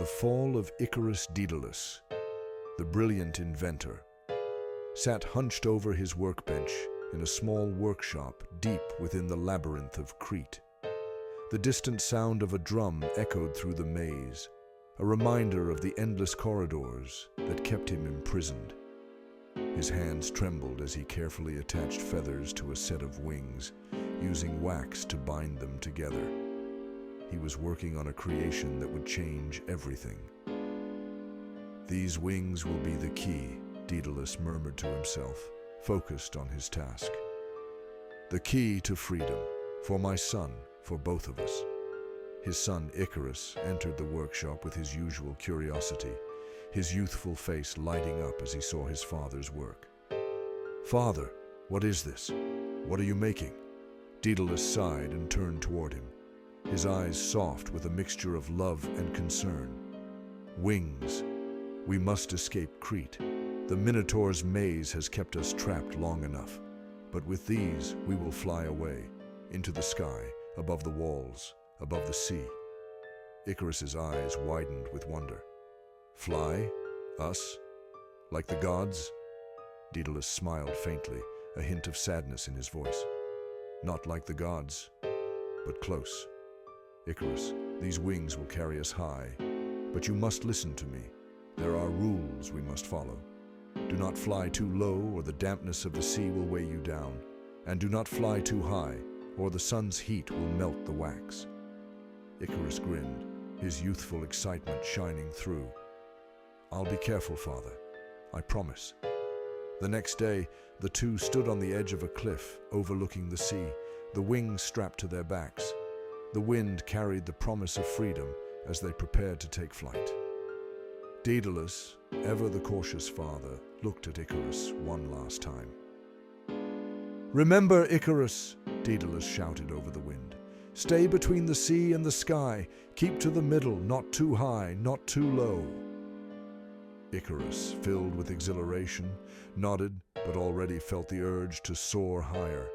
fall of Icarus Daedalus, the brilliant inventor, sat hunched over his workbench in a small workshop deep within the labyrinth of Crete. The distant sound of a drum echoed through the maze, a reminder of the endless corridors that kept him imprisoned. His hands trembled as he carefully attached feathers to a set of wings, using wax to bind them together. He was working on a creation that would change everything. "These wings will be the key," Daedalus murmured to himself, focused on his task. "The key to freedom, for my son, for both of us." His son Icarus entered the workshop with his usual curiosity, his youthful face lighting up as he saw his father's work. "Father, what is this? What are you making?" Daedalus sighed and turned toward him, his eyes soft with a mixture of love and concern. "Wings. We must escape Crete. The Minotaur's maze has kept us trapped long enough. But with these, we will fly away, into the sky, above the walls, above the sea." Icarus's eyes widened with wonder. "Fly? Us? Like the gods?" Daedalus smiled faintly, a hint of sadness in his voice. "Not like the gods, but close. Icarus, these wings will carry us high, but you must listen to me. There are rules we must follow. Do not fly too low, or the dampness of the sea will weigh you down. And do not fly too high, or the sun's heat will melt the wax." Icarus grinned, his youthful excitement shining through. "I'll be careful, father. I promise." The next day, the two stood on the edge of a cliff, overlooking the sea, the wings strapped to their backs. The wind carried the promise of freedom as they prepared to take flight. Daedalus, ever the cautious father, looked at Icarus one last time. "Remember, Icarus," Daedalus shouted over the wind. "Stay between the sea and the sky. Keep to the middle, not too high, not too low." Icarus, filled with exhilaration, nodded but already felt the urge to soar higher.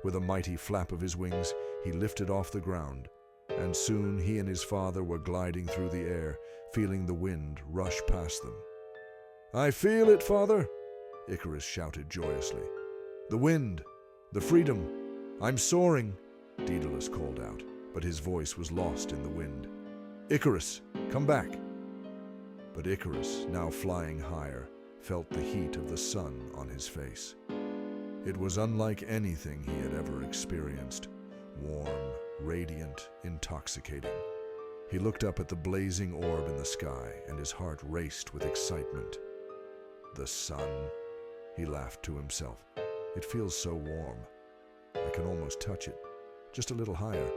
With a mighty flap of his wings, he lifted off the ground, and soon he and his father were gliding through the air, feeling the wind rush past them. "I feel it, father!" Icarus shouted joyously. "The wind! The freedom! I'm soaring!" Daedalus called out, but his voice was lost in the wind. "Icarus, come back!" But Icarus, now flying higher, felt the heat of the sun on his face. It was unlike anything he had ever experienced, warm, radiant, intoxicating. He looked up at the blazing orb in the sky, and his heart raced with excitement. "The sun," he laughed to himself. "It feels so warm. I can almost touch it, just a little higher."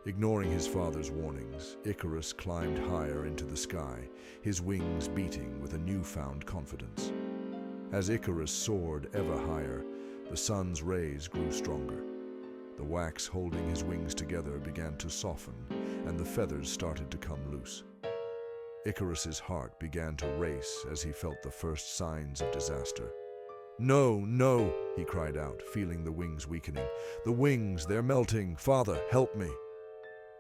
Ignoring his father's warnings, Icarus climbed higher into the sky, his wings beating with a newfound confidence. As Icarus soared ever higher, the sun's rays grew stronger. The wax holding his wings together began to soften, and the feathers started to come loose. Icarus's heart began to race as he felt the first signs of disaster. "No, no!" he cried out, feeling the wings weakening. "The wings, they're melting! Father, help me!"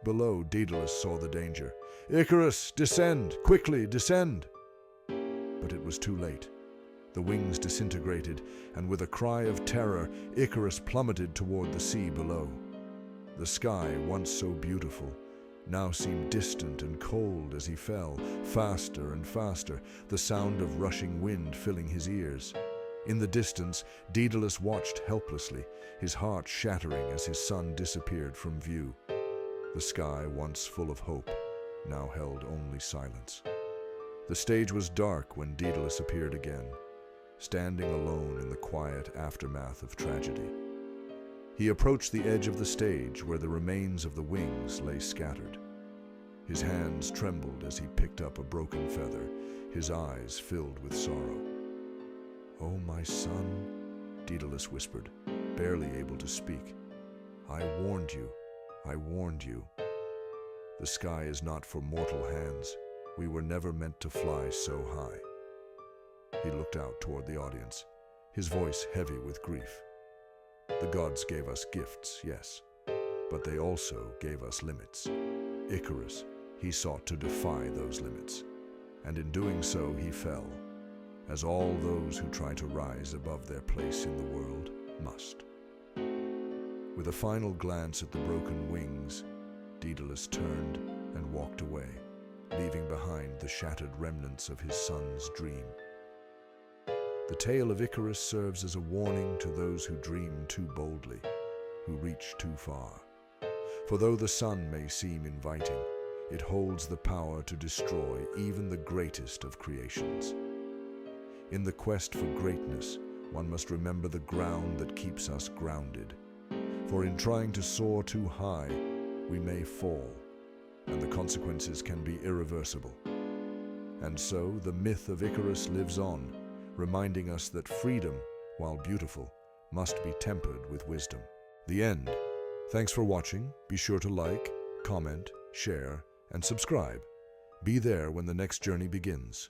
Below, Daedalus saw the danger. "Icarus, descend! Quickly, descend!" But it was too late. The wings disintegrated, and with a cry of terror, Icarus plummeted toward the sea below. The sky, once so beautiful, now seemed distant and cold as he fell, faster and faster, the sound of rushing wind filling his ears. In the distance, Daedalus watched helplessly, his heart shattering as his son disappeared from view. The sky, once full of hope, now held only silence. The stage was dark when Daedalus appeared again, standing alone in the quiet aftermath of tragedy. He approached the edge of the stage where the remains of the wings lay scattered. His hands trembled as he picked up a broken feather, his eyes filled with sorrow. "Oh, my son," Daedalus whispered, barely able to speak. "I warned you. I warned you. The sky is not for mortal hands. We were never meant to fly so high." He looked out toward the audience, his voice heavy with grief. "The gods gave us gifts, yes, but they also gave us limits. Icarus, he sought to defy those limits, and in doing so he fell, as all those who try to rise above their place in the world must. With a final glance at the broken wings, Daedalus turned and walked away, leaving behind the shattered remnants of his son's dream. The tale of Icarus serves as a warning to those who dream too boldly, who reach too far. For though the sun may seem inviting, it holds the power to destroy even the greatest of creations. In the quest for greatness, one must remember the ground that keeps us grounded. For in trying to soar too high, we may fall, and the consequences can be irreversible. And so the myth of Icarus lives on, reminding us that freedom, while beautiful, must be tempered with wisdom. The end. Thanks for watching. Be sure to like, comment, share, and subscribe. Be there when the next journey begins.